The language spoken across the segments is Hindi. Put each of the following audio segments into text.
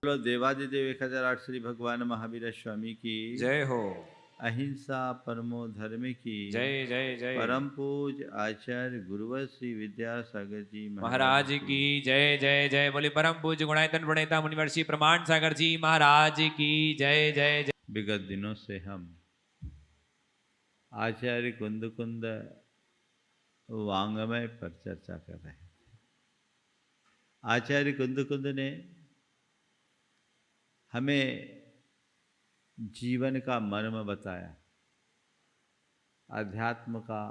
बोलो देवादिदेव 1008 श्री भगवान महावीर स्वामी की जय हो। अहिंसा परमो धर्म की जय जय जय। परम पूज आचार्य गुरुवर श्री विद्यासागर जी महाराज की जय जय जय। बोले परम पूज्य गुणायतन प्रणेता मुनिवर्षि प्रमाण सागर जी महाराज की जय जय जय। विगत दिनों से हम आचार्य कुंद कुंद वांग्मय पर चर्चा कर रहे हैं। आचार्य कुंद कुंद ने हमें जीवन का मर्म बताया। अध्यात्म का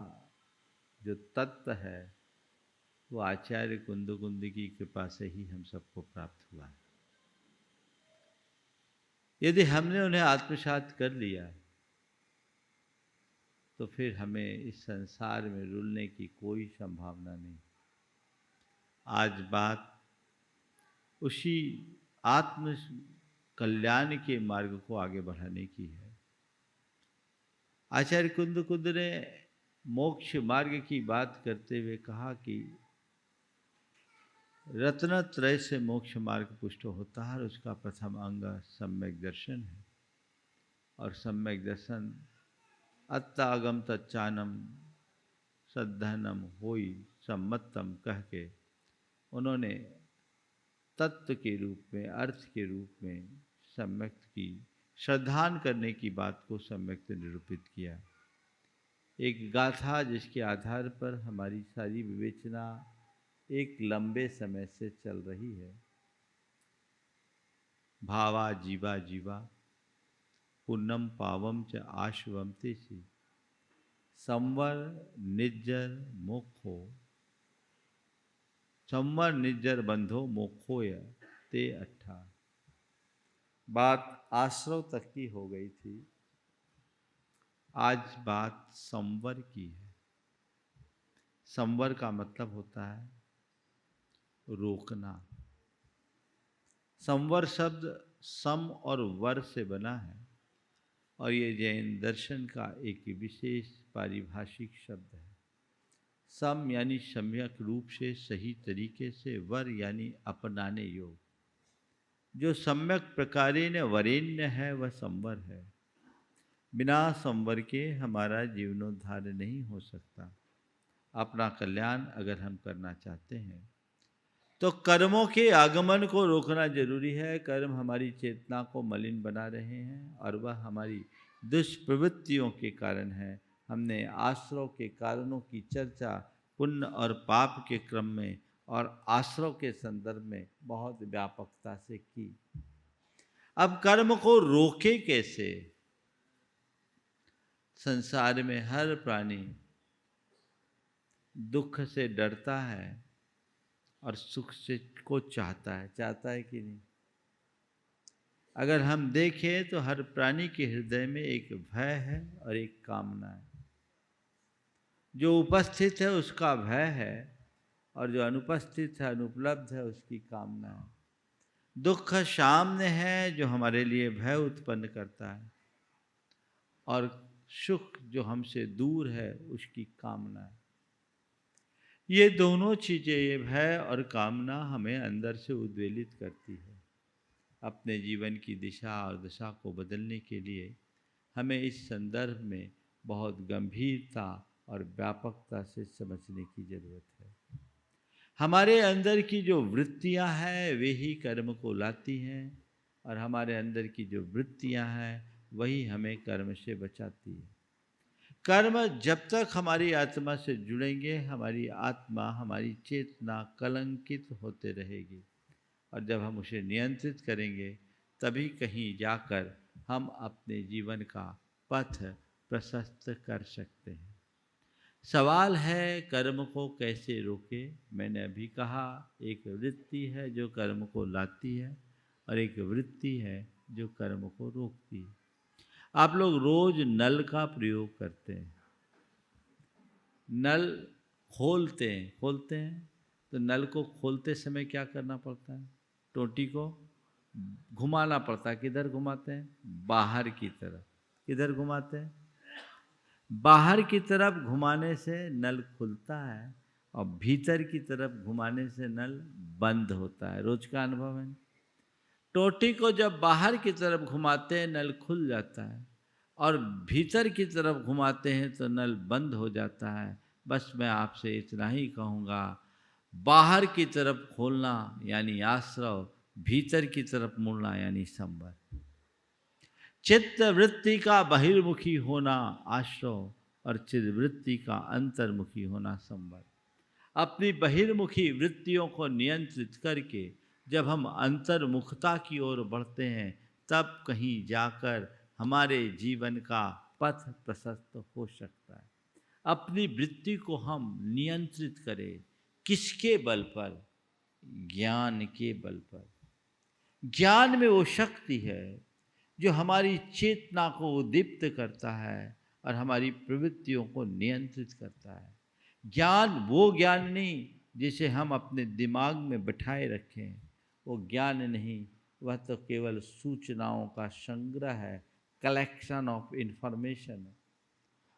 जो तत्व है वो आचार्य कुंद कुंद की कृपा से ही हम सबको प्राप्त हुआ है। यदि हमने उन्हें आत्मसात कर लिया तो फिर हमें इस संसार में रुलने की कोई संभावना नहीं। आज बात उसी आत्म कल्याण के मार्ग को आगे बढ़ाने की है। आचार्य कुंद कुंद ने मोक्ष मार्ग की बात करते हुए कहा कि रत्नत्रय से मोक्ष मार्ग पुष्ट होता है और उसका प्रथम अंग सम्यक दर्शन है। और सम्यक दर्शन अत्तागम तच्चानम सद्धनम होई सम्मतम कह के उन्होंने तत्व के रूप में, अर्थ के रूप में सम्यक की श्रद्धान करने की बात को सम्यक निरूपित किया। एक गाथा जिसके आधार पर हमारी सारी विवेचना एक लंबे समय से चल रही है। भावा जीवा जीवा पुन्नम पावम च आशवम तेसी संवर निज्जर मोक्षो संवर निज्जर बंधो मोक्षोय ते अट्ठा। बात आश्रव तक की हो गई थी, आज बात संवर की है। संवर का मतलब होता है रोकना। संवर शब्द सम और वर से बना है और ये जैन दर्शन का एक विशेष पारिभाषिक शब्द है। सम यानी सम्यक रूप से सही तरीके से, वर यानी अपनाने योग। जो सम्यक प्रकारेण वरेण्य है वह संवर है। बिना संवर के हमारा जीवनोद्धार नहीं हो सकता। अपना कल्याण अगर हम करना चाहते हैं तो कर्मों के आगमन को रोकना जरूरी है। कर्म हमारी चेतना को मलिन बना रहे हैं और वह हमारी दुष्प्रवृत्तियों के कारण है। हमने आश्रव के कारणों की चर्चा पुण्य और पाप के क्रम में और आश्रव के संदर्भ में बहुत व्यापकता से की। अब कर्म को रोके कैसे? संसार में हर प्राणी दुख से डरता है और सुख से को चाहता है कि नहीं? अगर हम देखें तो हर प्राणी के हृदय में एक भय है और एक कामना है। जो उपस्थित है उसका भय है और जो अनुपस्थित है, अनुपलब्ध है, उसकी कामना है। दुख सामने है जो हमारे लिए भय उत्पन्न करता है और सुख जो हमसे दूर है उसकी कामना है। ये दोनों चीज़ें, ये भय और कामना, हमें अंदर से उद्वेलित करती है। अपने जीवन की दिशा और दशा को बदलने के लिए हमें इस संदर्भ में बहुत गंभीरता और व्यापकता से समझने की जरूरत है। हमारे अंदर की जो वृत्तियां हैं वे ही कर्म को लाती हैं और हमारे अंदर की जो वृत्तियां हैं वही हमें कर्म से बचाती है। कर्म जब तक हमारी आत्मा से जुड़ेंगे, हमारी आत्मा, हमारी चेतना कलंकित होते रहेगी और जब हम उसे नियंत्रित करेंगे तभी कहीं जाकर हम अपने जीवन का पथ प्रशस्त कर सकते हैं। सवाल है कर्म को कैसे रोके। मैंने अभी कहा एक वृत्ति है जो कर्म को लाती है और एक वृत्ति है जो कर्म को रोकती है। आप लोग रोज नल का प्रयोग करते हैं, नल खोलते हैं तो नल को खोलते समय क्या करना पड़ता है? टोटी को घुमाना पड़ता है। किधर घुमाते हैं? बाहर की तरफ। किधर घुमाते हैं? बाहर की तरफ घुमाने से नल खुलता है और भीतर की तरफ घुमाने से नल बंद होता है। रोज का अनुभव है। टोटी को जब बाहर की तरफ घुमाते हैं नल खुल जाता है, और भीतर की तरफ घुमाते हैं तो नल बंद हो जाता है। बस मैं आपसे इतना ही कहूँगा, बाहर की तरफ खोलना यानी आश्रव, भीतर की तरफ मुड़ना यानी संवर। चित्त वृत्ति का बहिर्मुखी होना आश्रव, और चित्त वृत्ति का अंतर्मुखी होना संवर। अपनी बहिर्मुखी वृत्तियों को नियंत्रित करके जब हम अंतर्मुखता की ओर बढ़ते हैं, तब कहीं जाकर हमारे जीवन का पथ प्रशस्त हो सकता है। अपनी वृत्ति को हम नियंत्रित करें, किसके बल पर? ज्ञान के बल पर। ज्ञान में वो शक्ति है जो हमारी चेतना को उद्दीप्त करता है और हमारी प्रवृत्तियों को नियंत्रित करता है। ज्ञान वो ज्ञान नहीं जिसे हम अपने दिमाग में बिठाए रखें, वो ज्ञान नहीं, वह तो केवल सूचनाओं का संग्रह है, कलेक्शन ऑफ इंफॉर्मेशन।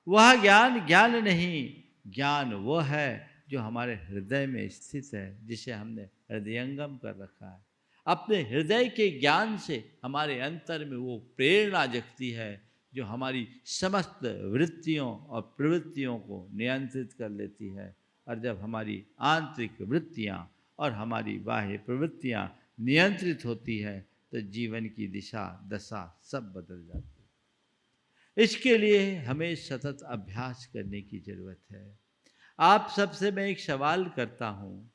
वह ज्ञान ज्ञान नहीं, ज्ञान वो है जो हमारे हृदय में स्थित है, जिसे हमने हृदयंगम कर रखा है। अपने हृदय के ज्ञान से हमारे अंतर में वो प्रेरणा जगती है जो हमारी समस्त वृत्तियों और प्रवृत्तियों को नियंत्रित कर लेती है। और जब हमारी आंतरिक वृत्तियाँ और हमारी बाह्य प्रवृत्तियाँ नियंत्रित होती है तो जीवन की दिशा दशा सब बदल जाती है। इसके लिए हमें सतत अभ्यास करने की ज़रूरत है। आप सबसे मैं एक सवाल करता हूँ,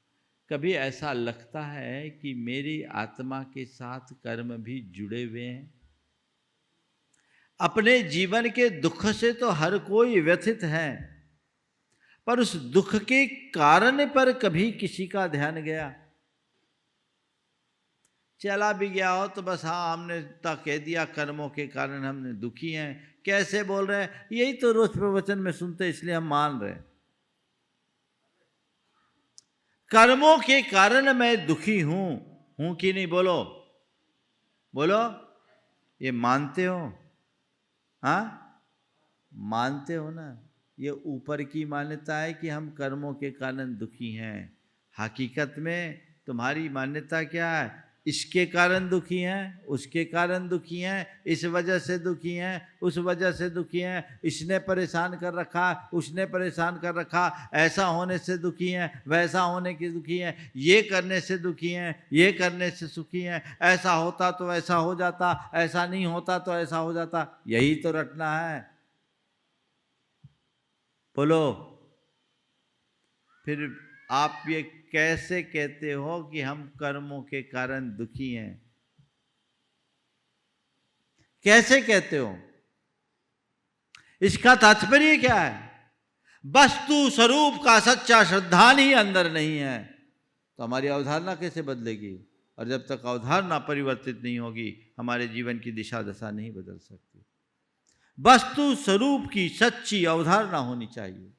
कभी ऐसा लगता है कि मेरी आत्मा के साथ कर्म भी जुड़े हुए हैं? अपने जीवन के दुख से तो हर कोई व्यथित है, पर उस दुख के कारण पर कभी किसी का ध्यान गया? चला भी गया हो तो बस हाँ हमने तो कह दिया कर्मों के कारण हमने दुखी हैं। कैसे बोल रहे हैं? यही तो रोज प्रवचन में सुनते, इसलिए हम मान रहे हैं। कर्मों के कारण मैं दुखी हूं कि नहीं? बोलो बोलो, ये मानते हो? हाँ मानते हो ना? ये ऊपर की मान्यता है कि हम कर्मों के कारण दुखी हैं। हकीकत में तुम्हारी मान्यता क्या है? इसके कारण दुखी हैं, उसके कारण दुखी हैं, इस वजह से दुखी हैं, उस वजह से दुखी हैं, इसने परेशान कर रखा, उसने परेशान कर रखा, ऐसा होने से दुखी हैं, वैसा होने के दुखी हैं, ये करने से दुखी हैं, ये करने से सुखी हैं, ऐसा होता तो ऐसा हो जाता, ऐसा नहीं होता तो ऐसा हो जाता। यही तो रटना है। बोलो, फिर आप ये कैसे कहते हो कि हम कर्मों के कारण दुखी हैं? कैसे कहते हो? इसका तात्पर्य क्या है? वस्तु स्वरूप का सच्चा श्रद्धान ही अंदर नहीं है तो हमारी अवधारणा कैसे बदलेगी? और जब तक अवधारणा परिवर्तित नहीं होगी, हमारे जीवन की दिशा दशा नहीं बदल सकती। वस्तु स्वरूप की सच्ची अवधारणा होनी चाहिए।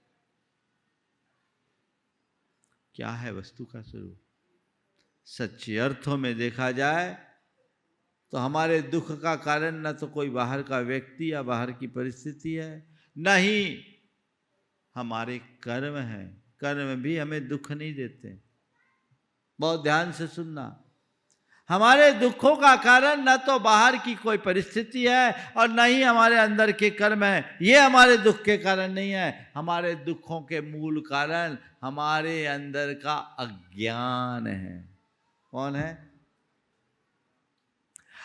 क्या है वस्तु का स्वरूप? सच्चे अर्थों में देखा जाए तो हमारे दुख का कारण न तो कोई बाहर का व्यक्ति या बाहर की परिस्थिति है, न ही हमारे कर्म हैं। कर्म भी हमें दुख नहीं देते। बहुत ध्यान से सुनना, हमारे दुखों का कारण न तो बाहर की कोई परिस्थिति है और न ही हमारे अंदर के कर्म है। ये हमारे दुख के कारण नहीं है। हमारे दुखों के मूल कारण हमारे अंदर का अज्ञान है। कौन है?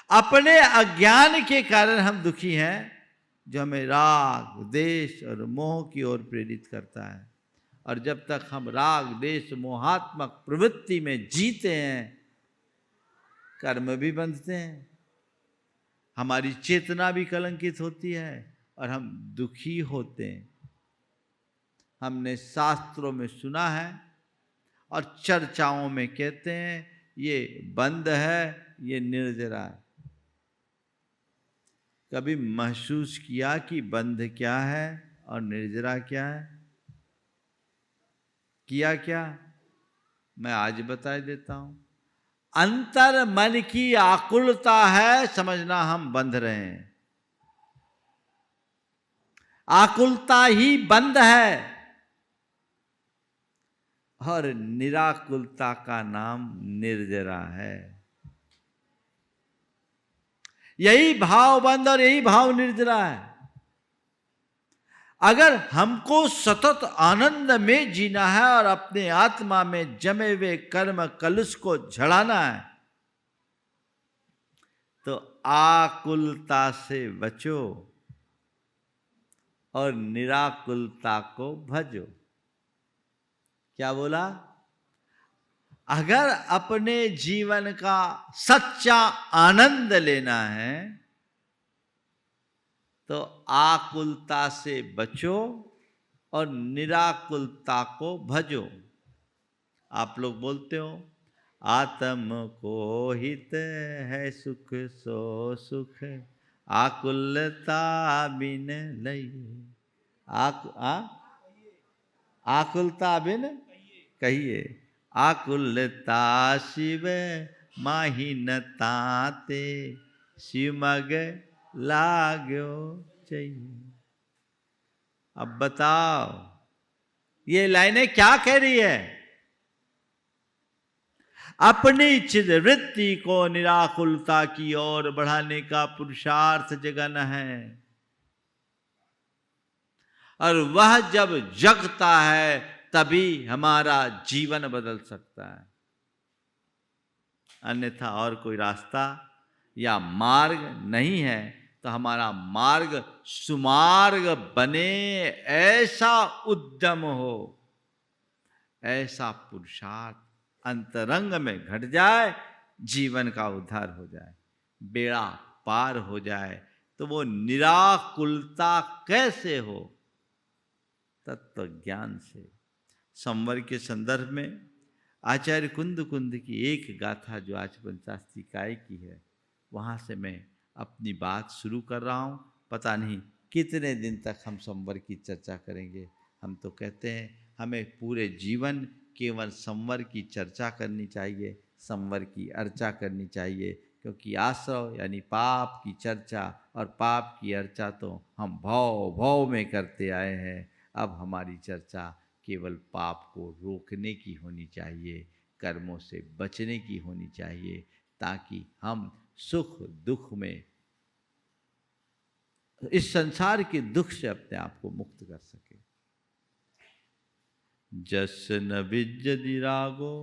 अपने अज्ञान के कारण हम दुखी हैं, जो हमें राग देश और मोह की ओर प्रेरित करता है। और जब तक हम राग देश मोहात्मक प्रवृत्ति में जीते हैं, कर्म भी बंधते हैं, हमारी चेतना भी कलंकित होती है और हम दुखी होते हैं। हमने शास्त्रों में सुना है और चर्चाओं में कहते हैं, ये बंध है, ये निर्जरा है। कभी महसूस किया कि बंध क्या है और निर्जरा क्या है? किया क्या? मैं आज बता देता हूं। अंतर मन की आकुलता है, समझना हम बंध रहे हैं। आकुलता ही बंध है और निराकुलता का नाम निर्जरा है। यही भाव बंद और यही भाव निर्जरा है। अगर हमको सतत आनंद में जीना है और अपने आत्मा में जमे हुए कर्म कलुष को झड़ाना है, तो आकुलता से बचो और निराकुलता को भजो। क्या बोला? अगर अपने जीवन का सच्चा आनंद लेना है तो आकुलता से बचो और निराकुलता को भजो। आप लोग बोलते हो आत्म को हित है सुख सो सुख, आकुलता बिन लइए। आकुलता बिन कहिए, आकुलता शिव माहिनता ते, शिवमग लाग्यो चाहिए। अब बताओ ये लाइनें क्या कह रही है? अपनी चिदवृत्ति को निराकुलता की ओर बढ़ाने का पुरुषार्थ जगाना है, और वह जब जगता है तभी हमारा जीवन बदल सकता है। अन्यथा और कोई रास्ता या मार्ग नहीं है। तो हमारा मार्ग सुमार्ग बने, ऐसा उद्यम हो, ऐसा पुरुषार्थ अंतरंग में घट जाए, जीवन का उद्धार हो जाए, बेड़ा पार हो जाए। तो वो निराकुलता कैसे हो? तत्व ज्ञान से। संवर के संदर्भ में आचार्य कुंद की एक गाथा जो आज पंचाशती काय की है, वहाँ से मैं अपनी बात शुरू कर रहा हूँ। पता नहीं कितने दिन तक हम संवर की चर्चा करेंगे। हम तो कहते हैं हमें पूरे जीवन केवल संवर की चर्चा करनी चाहिए, संवर की अर्चा करनी चाहिए, क्योंकि आश्रव यानी पाप की चर्चा और पाप की अर्चा तो हम भव भव में करते आए हैं। अब हमारी चर्चा केवल पाप को रोकने की होनी चाहिए, कर्मों से बचने की होनी चाहिए, ताकि हम सुख दुख में, इस संसार के दुख से अपने आप को मुक्त कर सके। जस न विज्जति रागो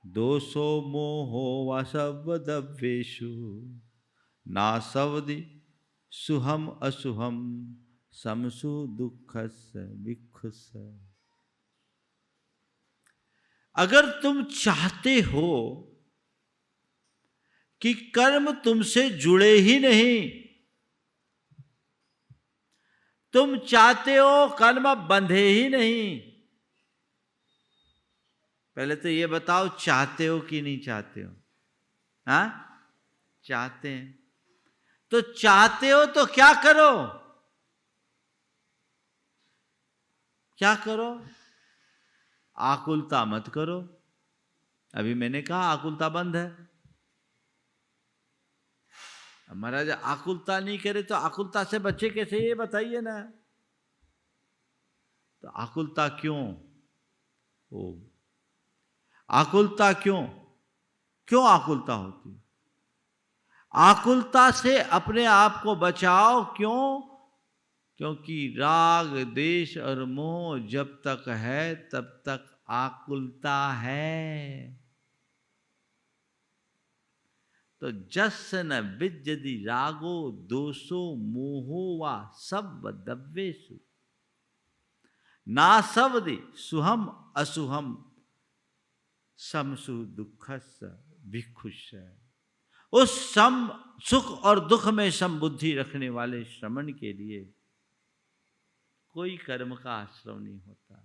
दोषो मोहो वासवदव्येषु, नासवदि सुहम असुहम समसु दुखस विखुस। अगर तुम चाहते हो कि कर्म तुमसे जुड़े ही नहीं, तुम चाहते हो कर्म बंधे ही नहीं, पहले तो ये बताओ चाहते हो कि नहीं चाहते हो? हाँ, चाहते हैं। तो चाहते हो तो क्या करो? क्या करो? आकुलता मत करो। अभी मैंने कहा आकुलता बंद है। महाराज आकुलता नहीं करे तो आकुलता से बचे कैसे, ये बताइए ना। तो आकुलता क्यों हो? आकुलता क्यों आकुलता होती? आकुलता से अपने आप को बचाओ। क्यों? क्योंकि राग द्वेष और मोह जब तक है तब तक आकुलता है। तो जस न विज्जति रागो दोषो मोहो वा सब दव्येषु, नासवदि सुहम असुहम समसु दुखस विखुष। उस सम सुख और दुख में समबुद्धि रखने वाले श्रमण के लिए कोई कर्म का आश्रय नहीं होता।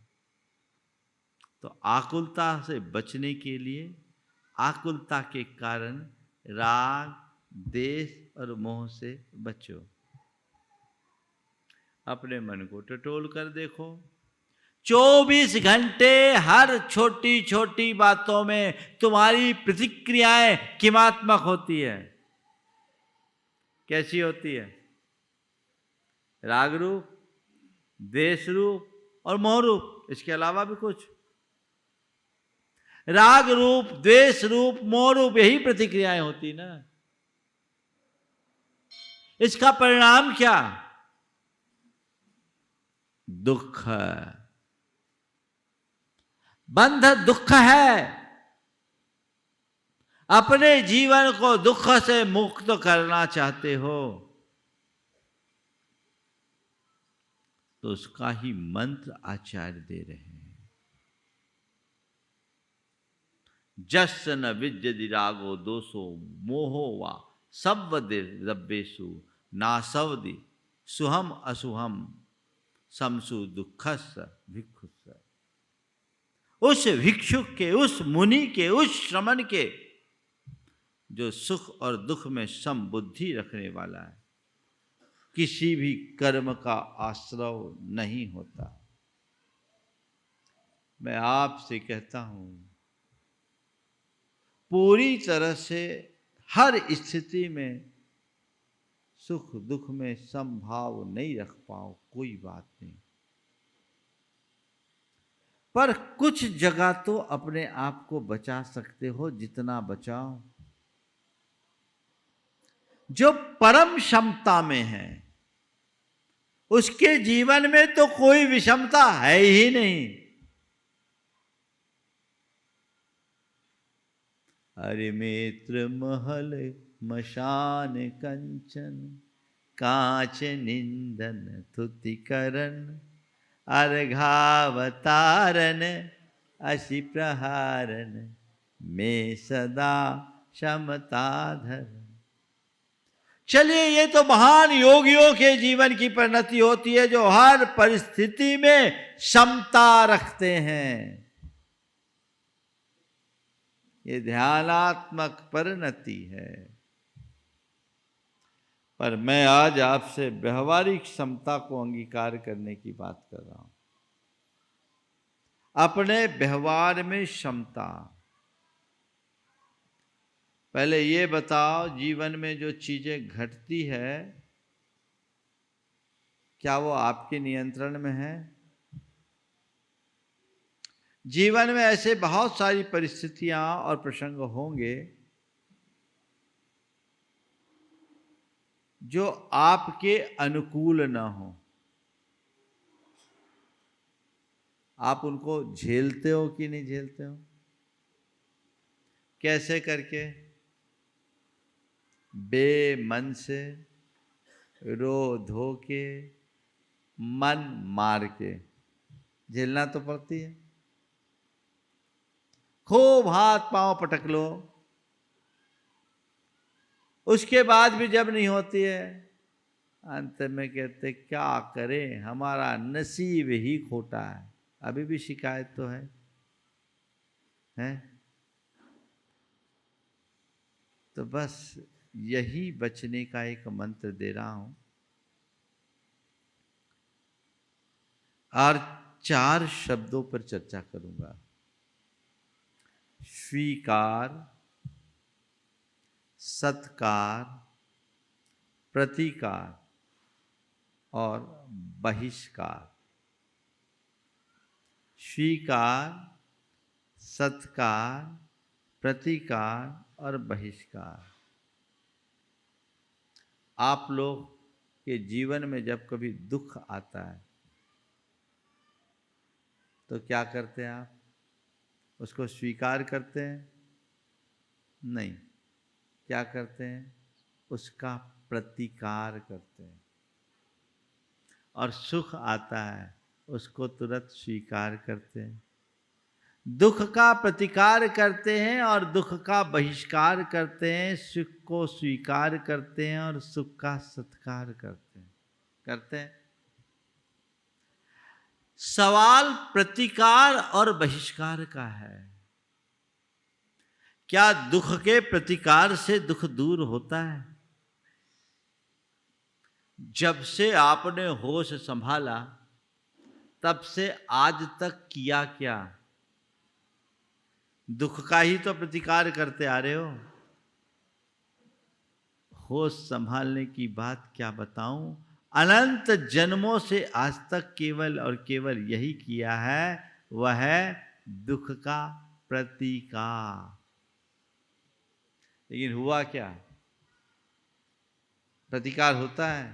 तो आकुलता से बचने के लिए, आकुलता के कारण राग द्वेष और मोह से बचो। अपने मन को टटोल कर देखो। 24 घंटे हर छोटी छोटी बातों में तुम्हारी प्रतिक्रियाएं किमात्मक होती है। कैसी होती है? राग रूप, द्वेष रूप और मोह रूप। इसके अलावा भी कुछ? राग रूप, द्वेष रूप, मोह रूप, यही प्रतिक्रियाएं होती ना। इसका परिणाम क्या? दुख है। बंध दुख है। अपने जीवन को दुख से मुक्त करना चाहते हो तो उसका ही मंत्र आचार्य दे रहे हैं। जस न विद्यति रागो दोषो मोहो वा सव्वदिर्दब्बेषु नासवदि सुहम असुहम समसु दुखस भिक्षुस। उस भिक्षुक के, उस मुनि के, उस श्रमण के जो सुख और दुख में सम बुद्धि रखने वाला है, किसी भी कर्म का आश्रय नहीं होता। मैं आपसे कहता हूं, पूरी तरह से हर स्थिति में सुख दुख में समभाव नहीं रख पाओ, कोई बात नहीं, पर कुछ जगह तो अपने आप को बचा सकते हो, जितना बचाओ। जो परम क्षमता में है उसके जीवन में तो कोई विषमता है ही नहीं। हरि मित्र महल मशान कंचन कांच निंदन तुतिकरण अर्घावतारन असी प्रहारन में सदा क्षमता धर। चलिए, ये तो महान योगियों के जीवन की परिणति होती है जो हर परिस्थिति में क्षमता रखते हैं। ये ध्यानात्मक परिणति है। पर मैं आज आपसे व्यवहारिक क्षमता को अंगीकार करने की बात कर रहा हूं। अपने व्यवहार में क्षमता। पहले ये बताओ, जीवन में जो चीजें घटती है क्या वो आपके नियंत्रण में है? जीवन में ऐसे बहुत सारी परिस्थितियां और प्रसंग होंगे जो आपके अनुकूल ना हो। आप उनको झेलते हो कि नहीं झेलते हो? कैसे करके? बेमन से, रो धो के, मन मार के झेलना तो पड़ती है। खूब हाथ पांव पटक लो, उसके बाद भी जब नहीं होती है, अंत में कहते क्या करें, हमारा नसीब ही खोटा है। अभी भी शिकायत तो है? तो बस यही बचने का एक मंत्र दे रहा हूं। और 4 शब्दों पर चर्चा करूंगा। स्वीकार, सत्कार, प्रतिकार और बहिष्कार। स्वीकार, सत्कार, प्रतिकार और बहिष्कार। आप लोग के जीवन में जब कभी दुख आता है तो क्या करते हैं आप? उसको स्वीकार करते हैं? नहीं। क्या करते हैं? उसका प्रतिकार करते हैं। और सुख आता है उसको तुरंत स्वीकार करते हैं। दुख का प्रतिकार करते हैं और दुख का बहिष्कार करते हैं। सुख को स्वीकार करते हैं और सुख का सत्कार करते हैं। सवाल प्रतिकार और बहिष्कार का है। क्या दुख के प्रतिकार से दुख दूर होता है? जब से आपने होश संभाला तब से आज तक किया क्या? दुख का ही तो प्रतिकार करते आ रहे हो। होश संभालने की बात क्या बताऊं, अनंत जन्मों से आज तक केवल और केवल यही किया है, वह है दुख का प्रतिकार। लेकिन हुआ क्या? प्रतिकार होता है।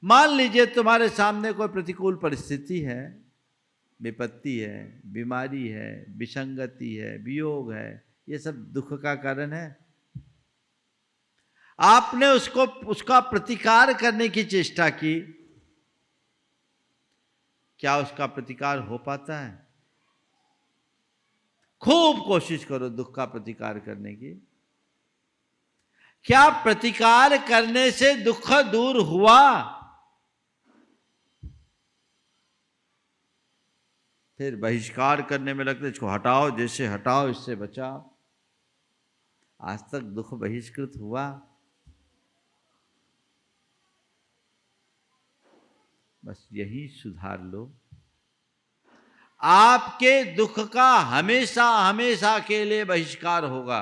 मान लीजिए तुम्हारे सामने कोई प्रतिकूल परिस्थिति है, विपत्ति है, बीमारी है, विसंगति है, वियोग है, ये सब दुख का कारण है। आपने उसका प्रतिकार करने की चेष्टा की, क्या उसका प्रतिकार हो पाता है? खूब कोशिश करो दुख का प्रतिकार करने की। क्या प्रतिकार करने से दुख दूर हुआ? फिर बहिष्कार करने में लगते, इसको हटाओ, जैसे हटाओ, इससे बचाओ। आज तक दुख बहिष्कृत हुआ? बस यही सुधार लो, आपके दुख का हमेशा हमेशा के लिए बहिष्कार होगा।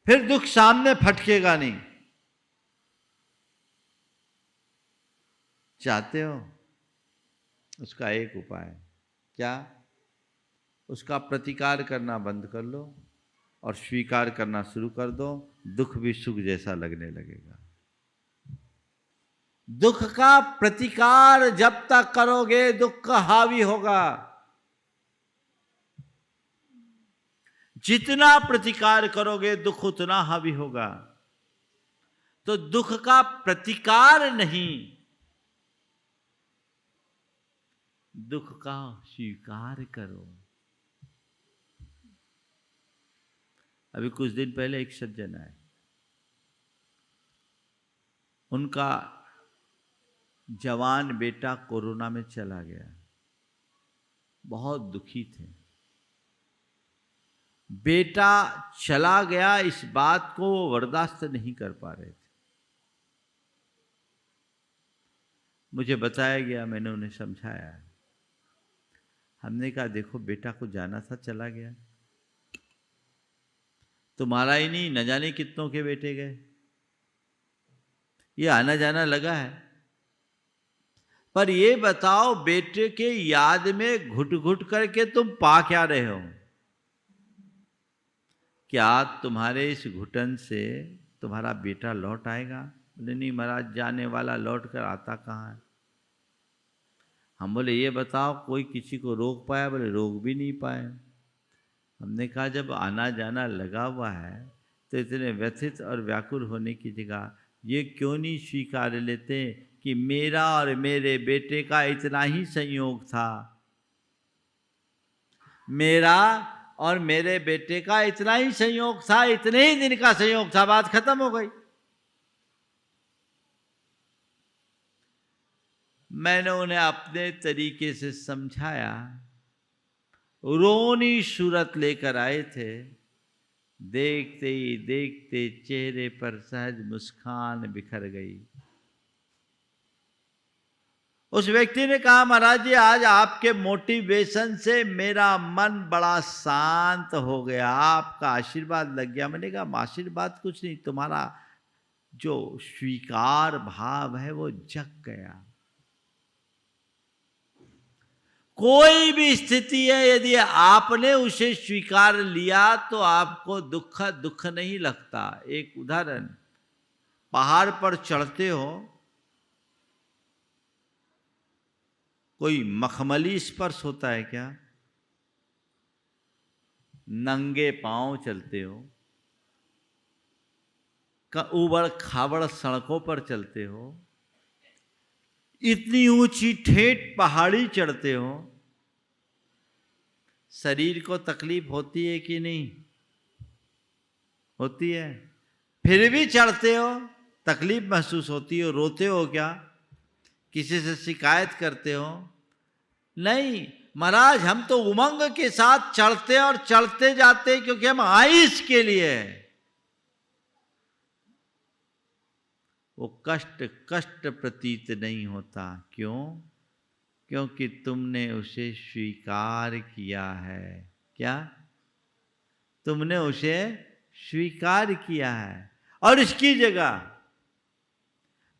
फिर दुख सामने फटकेगा नहीं। चाहते हो? उसका एक उपाय, क्या? उसका प्रतिकार करना बंद कर लो और स्वीकार करना शुरू कर दो। दुख भी सुख जैसा लगने लगेगा। दुख का प्रतिकार जब तक करोगे दुख हावी होगा। जितना प्रतिकार करोगे दुख उतना हावी होगा। तो दुख का प्रतिकार नहीं, दुख का स्वीकार करो। अभी कुछ दिन पहले एक सज्जन आए, उनका जवान बेटा कोरोना में चला गया। बहुत दुखी थे। बेटा चला गया, इस बात को वो बर्दाश्त नहीं कर पा रहे थे। मुझे बताया गया, मैंने उन्हें समझाया। हमने कहा देखो बेटा को जाना था, चला गया। तुम्हारा ही नहीं, न जाने कितनों के बेटे गए। ये आना जाना लगा है। पर ये बताओ, बेटे के याद में घुट घुट करके तुम पा क्या रहे हो? क्या तुम्हारे इस घुटन से तुम्हारा बेटा लौट आएगा? बोले नहीं महाराज, जाने वाला लौट कर आता कहाँ है। हम बोले ये बताओ, कोई किसी को रोक पाया? बोले रोक भी नहीं पाए। हमने कहा जब आना जाना लगा हुआ है तो इतने व्यथित और व्याकुल होने की जगह ये क्यों नहीं स्वीकार लेते कि मेरा और मेरे बेटे का इतना ही संयोग था, मेरा और मेरे बेटे का इतना ही संयोग था, इतने ही दिन का संयोग था, बात खत्म हो गई। मैंने उन्हें अपने तरीके से समझाया। रोनी सूरत लेकर आए थे। देखते ही देखते चेहरे पर सहज मुस्कान बिखर गई। उस व्यक्ति ने कहा महाराज जी, आज आपके मोटिवेशन से मेरा मन बड़ा शांत हो गया, आपका आशीर्वाद लग गया। मैंने कहा आशीर्वाद कुछ नहीं, तुम्हारा जो स्वीकार भाव है वो जग गया। कोई भी स्थिति है, यदि आपने उसे स्वीकार लिया तो आपको दुख नहीं लगता। एक उदाहरण, पहाड़ पर चढ़ते हो, कोई मखमली स्पर्श होता है क्या? नंगे पांव चलते हो, ऊबड़ खाबड़ सड़कों पर चलते हो, इतनी ऊंची ठेठ पहाड़ी चढ़ते हो, शरीर को तकलीफ होती है कि नहीं होती है? फिर भी चढ़ते हो, तकलीफ महसूस होती हो, रोते हो क्या? किसी से शिकायत करते हो? नहीं महाराज, हम तो उमंग के साथ चढ़ते और चढ़ते जाते, क्योंकि हम आए इसके लिए। वो कष्ट प्रतीत नहीं होता। क्यों? क्योंकि तुमने उसे स्वीकार किया है। क्या? तुमने उसे स्वीकार किया है। और इसकी जगह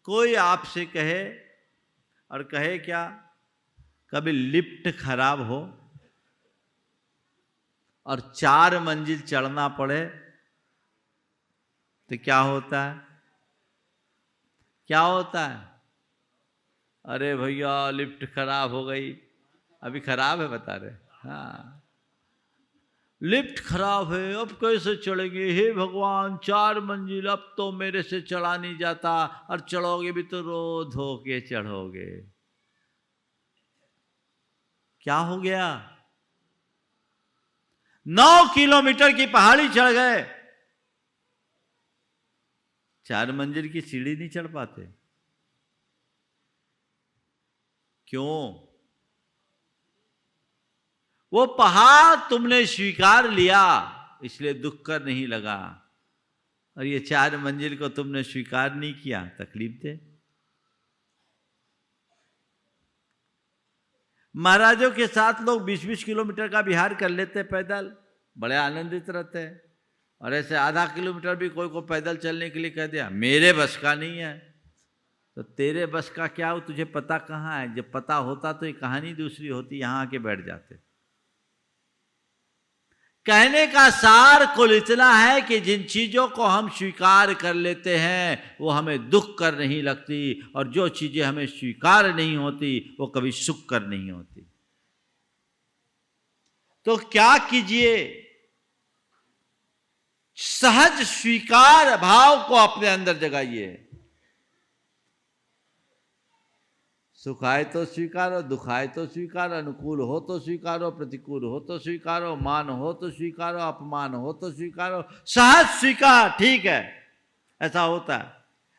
कोई आपसे कहे, और कहे क्या, कभी लिफ्ट खराब हो और 4 मंजिल चढ़ना पड़े, तो क्या होता है? क्या होता है? अरे भैया लिफ्ट खराब हो गई। अभी खराब है बता रहे? हाँ, लिफ्ट खराब है, अब कैसे चढ़ेंगे? हे भगवान, 4 मंजिल, अब तो मेरे से चढ़ा नहीं जाता, और चढ़ोगे भी तो रो धो के चढ़ोगे। क्या हो गया? 9 किलोमीटर की पहाड़ी चढ़ गए, 4 मंजिल की सीढ़ी नहीं चढ़ पाते। क्यों? वो पहाड़ तुमने स्वीकार लिया, इसलिए दुख कर नहीं लगा, और ये 4 मंजिल को तुमने स्वीकार नहीं किया, तकलीफ दे। महाराजों के साथ लोग 20-20 किलोमीटर का विहार कर लेते पैदल, बड़े आनंदित रहते हैं। और ऐसे आधा किलोमीटर भी कोई को पैदल चलने के लिए कह दिया, मेरे बस का नहीं है। तो तेरे बस का क्या हो, तुझे पता कहाँ है? जब पता होता तो ये कहानी दूसरी होती, यहां आके बैठ जाते। कहने का सार कुल इतना है कि जिन चीजों को हम स्वीकार कर लेते हैं वो हमें दुख कर नहीं लगती, और जो चीजें हमें स्वीकार नहीं होती वो कभी सुख कर नहीं होती। तो क्या कीजिए, सहज स्वीकार भाव को अपने अंदर जगाइए। सुख आए तो स्वीकारो, दुख आए तो स्वीकारो, अनुकूल हो तो स्वीकारो, प्रतिकूल हो तो स्वीकारो, मान हो तो स्वीकारो, अपमान हो तो स्वीकारो। सहज स्वीकार, ठीक है, ऐसा होता है,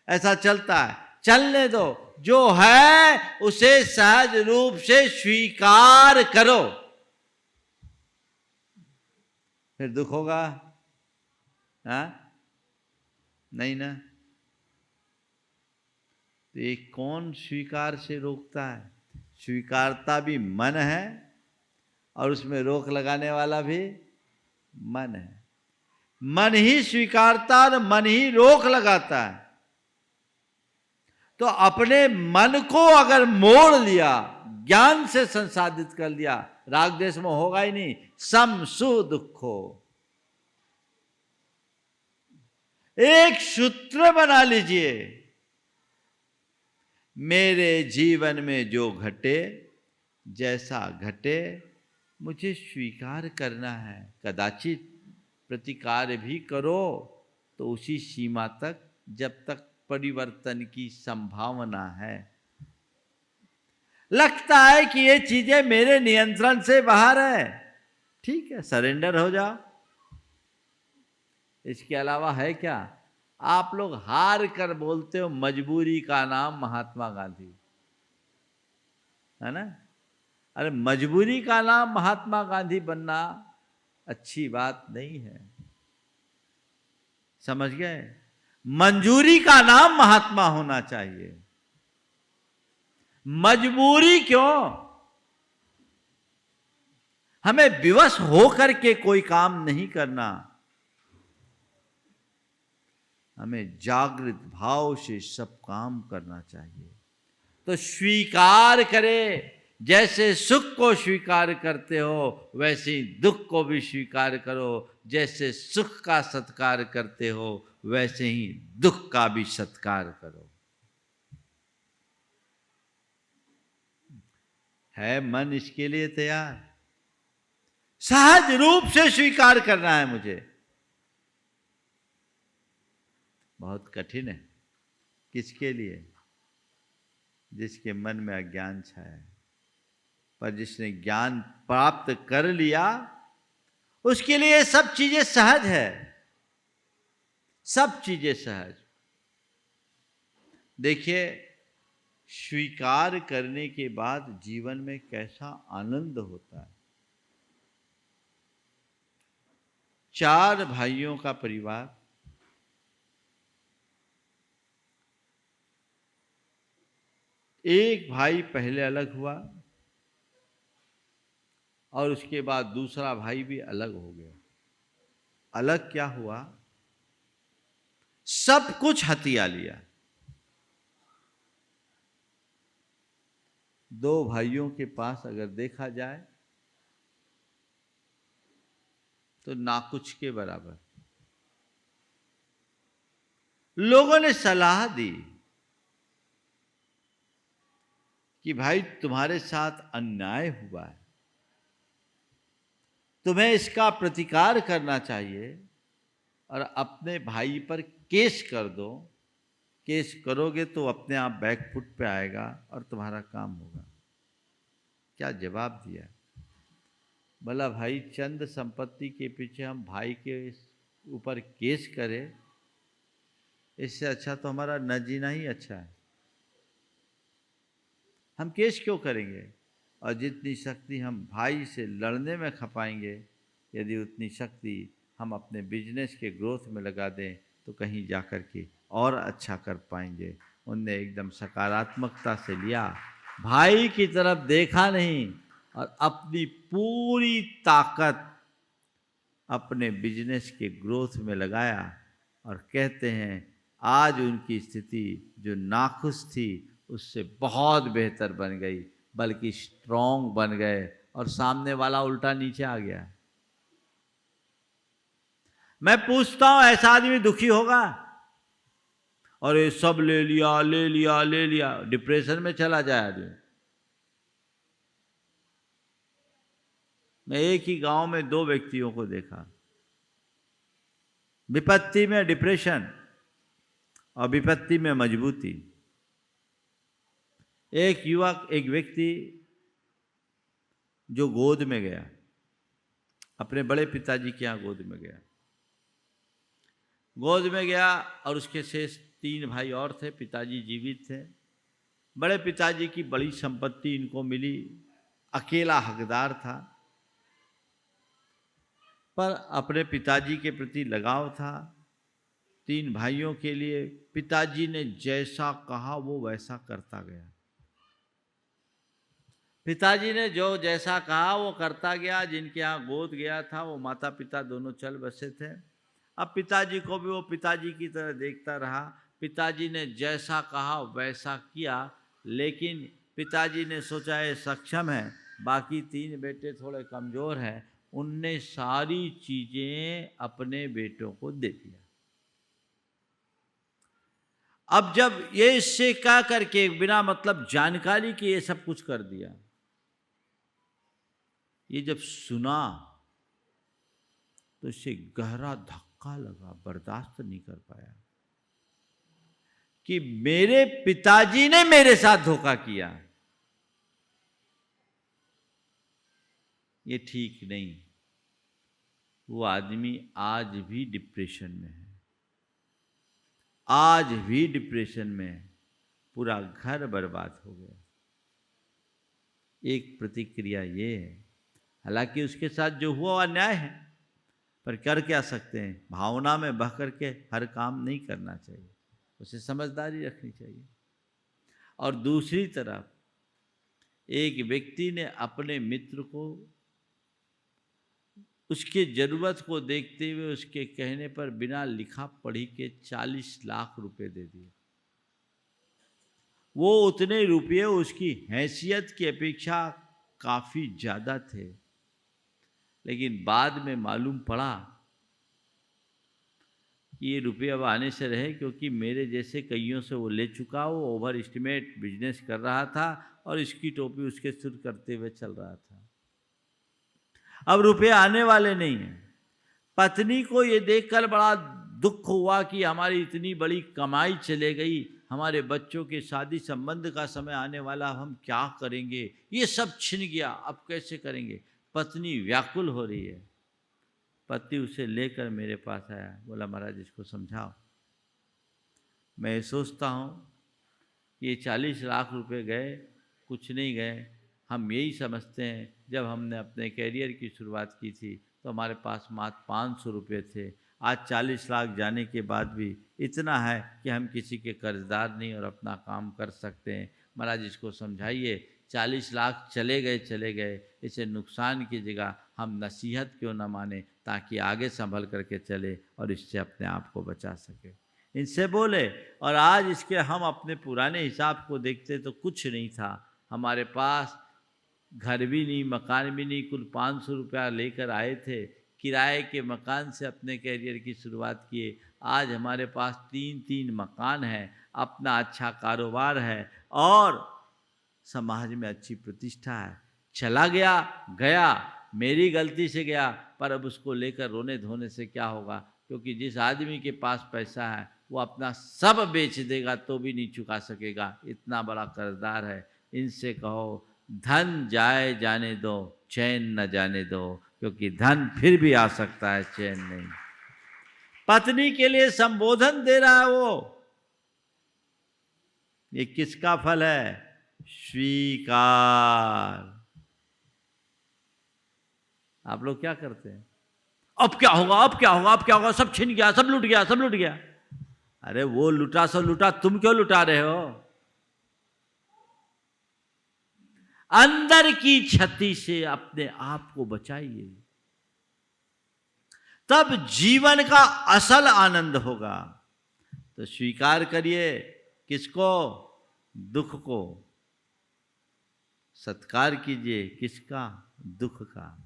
ऐसा चलता है, चलने दो। जो है उसे सहज रूप से स्वीकार करो। फिर दुख होगा? हाँ, नहीं ना। तो ये कौन स्वीकार से रोकता है? स्वीकारता भी मन है, और उसमें रोक लगाने वाला भी मन है। मन ही स्वीकारता और मन ही रोक लगाता है। तो अपने मन को अगर मोड़ लिया, ज्ञान से संसाधित कर लिया, राग देश में होगा ही नहीं। सम सु दुखो, एक सूत्र बना लीजिए, मेरे जीवन में जो घटे, जैसा घटे, मुझे स्वीकार करना है। कदाचित प्रतिकार भी करो तो उसी सीमा तक जब तक परिवर्तन की संभावना है। लगता है कि ये चीजें मेरे नियंत्रण से बाहर है, ठीक है, सरेंडर हो जाओ। इसके अलावा है क्या? आप लोग हार कर बोलते हो मजबूरी का नाम महात्मा गांधी, है ना? अरे मजबूरी का नाम महात्मा गांधी बनना अच्छी बात नहीं है, समझ गए? मंजूरी का नाम महात्मा होना चाहिए। मजबूरी क्यों? हमें विवश होकर के कोई काम नहीं करना, हमें जागृत भाव से सब काम करना चाहिए। तो स्वीकार करे, जैसे सुख को स्वीकार करते हो वैसे ही दुख को भी स्वीकार करो। जैसे सुख का सत्कार करते हो वैसे ही दुख का भी सत्कार करो। है मन इसके लिए तैयार? सहज रूप से स्वीकार करना है मुझे। बहुत कठिन है। किसके लिए? जिसके मन में अज्ञान छाया है। पर जिसने ज्ञान प्राप्त कर लिया उसके लिए सब चीजें सहज है, सब चीजें सहज। देखिए, स्वीकार करने के बाद जीवन में कैसा आनंद होता है। 4 भाइयों का परिवार, एक भाई पहले अलग हुआ और उसके बाद दूसरा भाई भी अलग हो गया। अलग क्या हुआ? सब कुछ हथिया लिया। 2 भाइयों के पास अगर देखा जाए तो ना कुछ के बराबर। लोगों ने सलाह दी कि भाई तुम्हारे साथ अन्याय हुआ है, तुम्हें इसका प्रतिकार करना चाहिए और अपने भाई पर केस कर दो। केस करोगे तो अपने आप बैकफुट पे आएगा और तुम्हारा काम होगा। क्या जवाब दिया? बोला भाई चंद संपत्ति के पीछे हम भाई के ऊपर केस करें, इससे अच्छा तो हमारा न जीना ही अच्छा है। हम केस क्यों करेंगे? और जितनी शक्ति हम भाई से लड़ने में खपाएंगे, यदि उतनी शक्ति हम अपने बिजनेस के ग्रोथ में लगा दें तो कहीं जाकर के और अच्छा कर पाएंगे। उनने एकदम सकारात्मकता से लिया, भाई की तरफ देखा नहीं और अपनी पूरी ताकत अपने बिजनेस के ग्रोथ में लगाया। और कहते हैं आज उनकी स्थिति जो नाखुश थी उससे बहुत बेहतर बन गई, बल्कि स्ट्रॉन्ग बन गए और सामने वाला उल्टा नीचे आ गया। मैं पूछता हूं ऐसा आदमी दुखी होगा? और ये सब ले लिया ले लिया ले लिया, डिप्रेशन में चला जाए आदमी। मैं एक ही गांव में 2 व्यक्तियों को देखा, विपत्ति में डिप्रेशन और विपत्ति में मजबूती। एक युवक, एक व्यक्ति जो गोद में गया, अपने बड़े पिताजी के यहाँ गोद में गया, गोद में गया और उसके शेष 3 भाई और थे, पिताजी जीवित थे। बड़े पिताजी की बड़ी संपत्ति इनको मिली, अकेला हकदार था, पर अपने पिताजी के प्रति लगाव था। 3 भाइयों के लिए पिताजी ने जैसा कहा वो वैसा करता गया। पिताजी ने जो जैसा कहा वो करता गया। जिनके यहाँ गोद गया था वो माता पिता दोनों चल बसे थे। अब पिताजी को भी वो पिताजी की तरह देखता रहा। पिताजी ने जैसा कहा वैसा किया, लेकिन पिताजी ने सोचा ये सक्षम है, बाकी 3 बेटे थोड़े कमज़ोर हैं। उनने सारी चीज़ें अपने बेटों को दे दिया। अब जब ये इससे क्या करके बिना मतलब जानकारी के ये सब कुछ कर दिया, ये जब सुना तो इससे गहरा धक्का लगा, बर्दाश्त नहीं कर पाया कि मेरे पिताजी ने मेरे साथ धोखा किया। ये ठीक नहीं। वो आदमी आज भी डिप्रेशन में है, आज भी डिप्रेशन में है, पूरा घर बर्बाद हो गया। एक प्रतिक्रिया ये है, हालांकि उसके साथ जो हुआ अन्याय है, पर कर क्या सकते हैं? भावना में बह करके हर काम नहीं करना चाहिए, उसे समझदारी रखनी चाहिए। और दूसरी तरफ एक व्यक्ति ने अपने मित्र को उसके ज़रूरत को देखते हुए उसके कहने पर बिना लिखा पढ़ी के 40 लाख रुपए दे दिए। वो उतने रुपये उसकी हैसियत की अपेक्षा काफ़ी ज़्यादा थे, लेकिन बाद में मालूम पड़ा कि ये रुपये अब आने से रहे, क्योंकि मेरे जैसे कईयों से वो ले चुका। वो ओवर एस्टिमेट बिजनेस कर रहा था और इसकी टोपी उसके सिर करते हुए चल रहा था। अब रुपये आने वाले नहीं हैं। पत्नी को ये देखकर बड़ा दुख हुआ कि हमारी इतनी बड़ी कमाई चले गई, हमारे बच्चों के शादी संबंध का समय आने वाला, हम क्या करेंगे? ये सब छिन गया, अब कैसे करेंगे? पत्नी व्याकुल हो रही है। पति उसे लेकर मेरे पास आया, बोला महाराज इसको समझाओ। मैं सोचता हूँ ये 40 लाख रुपए गए, कुछ नहीं गए। हम यही समझते हैं जब हमने अपने कैरियर की शुरुआत की थी तो हमारे पास मात्र 500 रुपये थे। आज 40 लाख जाने के बाद भी इतना है कि हम किसी के कर्जदार नहीं और अपना काम कर सकते हैं। महाराज इसको समझाइए, 40 लाख चले गए, इसे नुकसान की जगह हम नसीहत क्यों न माने, ताकि आगे संभल करके चले और इससे अपने आप को बचा सके। इनसे बोले, और आज इसके हम अपने पुराने हिसाब को देखते तो कुछ नहीं था। हमारे पास घर भी नहीं, मकान भी नहीं, कुल 500 रुपया लेकर आए थे। किराए के मकान से अपने कैरियर की शुरुआत किए, आज हमारे पास 3-3 मकान हैं, अपना अच्छा कारोबार है और समाज में अच्छी प्रतिष्ठा है। चला गया गया, मेरी गलती से गया, पर अब उसको लेकर रोने धोने से क्या होगा, क्योंकि जिस आदमी के पास पैसा है वो अपना सब बेच देगा तो भी नहीं चुका सकेगा, इतना बड़ा कर्जदार है। इनसे कहो धन जाए जाने दो, चैन न जाने दो, क्योंकि धन फिर भी आ सकता है, चैन नहीं। पत्नी के लिए संबोधन दे रहा है वो, ये किसका फल है? स्वीकार। आप लोग क्या करते हैं? अब क्या होगा, अब क्या होगा, अब क्या होगा, सब छिन गया, सब लूट गया, सब लूट गया। अरे वो लूटा सब लूटा, तुम क्यों लुटा रहे हो? अंदर की क्षति से अपने आप को बचाइए, तब जीवन का असल आनंद होगा। तो स्वीकार करिए किसको? दुख को। सत्कार कीजिए किसका? दुख का।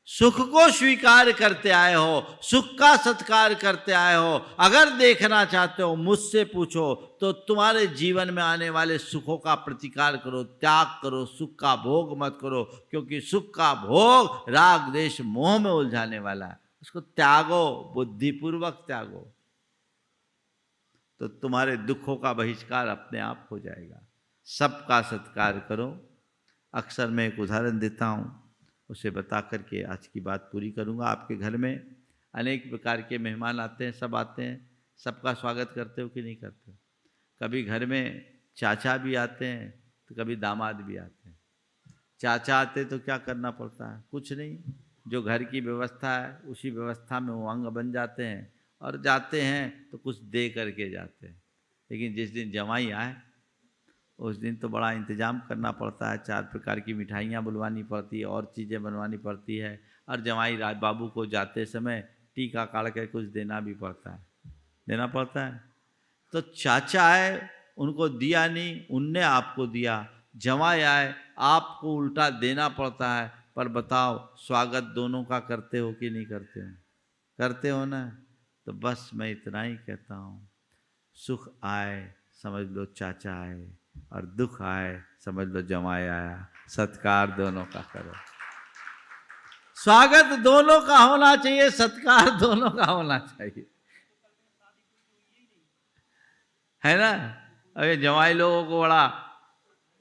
सुख को स्वीकार करते आए हो, सुख का सत्कार करते आए हो। अगर देखना चाहते हो मुझसे पूछो, तो तुम्हारे जीवन में आने वाले सुखों का प्रतिकार करो, त्याग करो, सुख का भोग मत करो, क्योंकि सुख का भोग राग द्वेष मोह में उलझाने वाला है। उसको त्यागो, बुद्धिपूर्वक त्यागो, तो तुम्हारे दुखों का बहिष्कार अपने आप हो जाएगा। सबका सत्कार करो। अक्सर मैं एक उदाहरण देता हूँ, उसे बता करके आज की बात पूरी करूँगा। आपके घर में अनेक प्रकार के मेहमान आते हैं, सब आते हैं, सबका स्वागत करते हो कि नहीं करते हो? कभी घर में चाचा भी आते हैं तो कभी दामाद भी आते हैं। चाचा आते तो क्या करना पड़ता है? कुछ नहीं, जो घर की व्यवस्था है उसी व्यवस्था में वो अंग बन जाते हैं और जाते हैं तो कुछ दे करके जाते हैं। लेकिन जिस दिन जमाई आए उस दिन तो बड़ा इंतजाम करना पड़ता है, 4 प्रकार की मिठाइयाँ बुलवानी पड़ती है और चीज़ें बनवानी पड़ती है, और जमाई राज बाबू को जाते समय टीका काट कर कुछ देना भी पड़ता है, देना पड़ता है। तो चाचा आए, उनको दिया नहीं, उनने आपको दिया। जमाई आए, आपको उल्टा देना पड़ता है। पर बताओ, स्वागत दोनों का करते हो कि नहीं करते हो? करते हो ना? तो बस मैं इतना ही कहता हूँ, सुख आए समझ लो चाचा आए, और दुख आए समझ लो जमाई आया। सत्कार दोनों का करो, स्वागत दोनों का होना चाहिए, सत्कार दोनों का होना चाहिए, है ना? अरे जमाई लोगों को बड़ा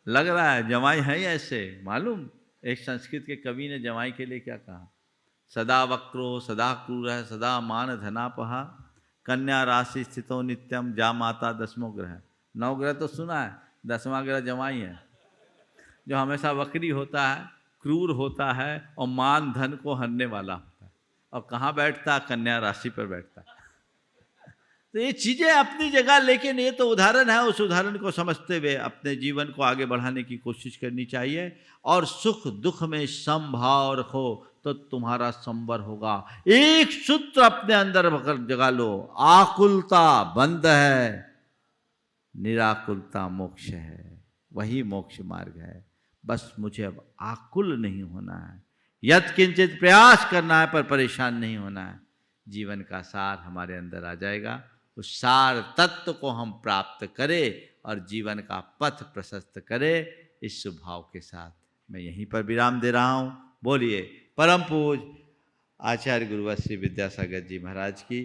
लग रहा है, जमाई है ऐसे, मालूम? एक संस्कृत के कवि ने जमाई के लिए क्या कहा? सदा वक्रो सदा क्रूर है, सदा मान धनापहा, कन्या राशि स्थितो नित्यम, जा माता दसमो ग्रह। 9 ग्रह तो सुना है, 10वां ग्रह जमाई है, जो हमेशा वक्री होता है, क्रूर होता है और मान धन को हरने वाला होता है। और कहाँ बैठता है? कन्या राशि पर बैठता है। तो ये चीज़ें अपनी जगह, लेकिन ये तो उदाहरण है, उस उदाहरण को समझते हुए अपने जीवन को आगे बढ़ाने की कोशिश करनी चाहिए। और सुख दुख में समभाव रखो तो तुम्हारा संवर होगा। एक सूत्र अपने अंदर जगा लो, आकुलता बंध है, निराकुलता मोक्ष है, वही मोक्ष मार्ग है। बस मुझे अब आकुल नहीं होना है, यत् किंचित प्रयास करना है, पर परेशान नहीं होना है। जीवन का सार हमारे अंदर आ जाएगा। उस सार तत्व को हम प्राप्त करें और जीवन का पथ प्रशस्त करें। इस स्वभाव के साथ मैं यहीं पर विराम दे रहा हूँ। बोलिए परम पूज आचार्य गुरुवर श्री विद्यासागर जी महाराज की।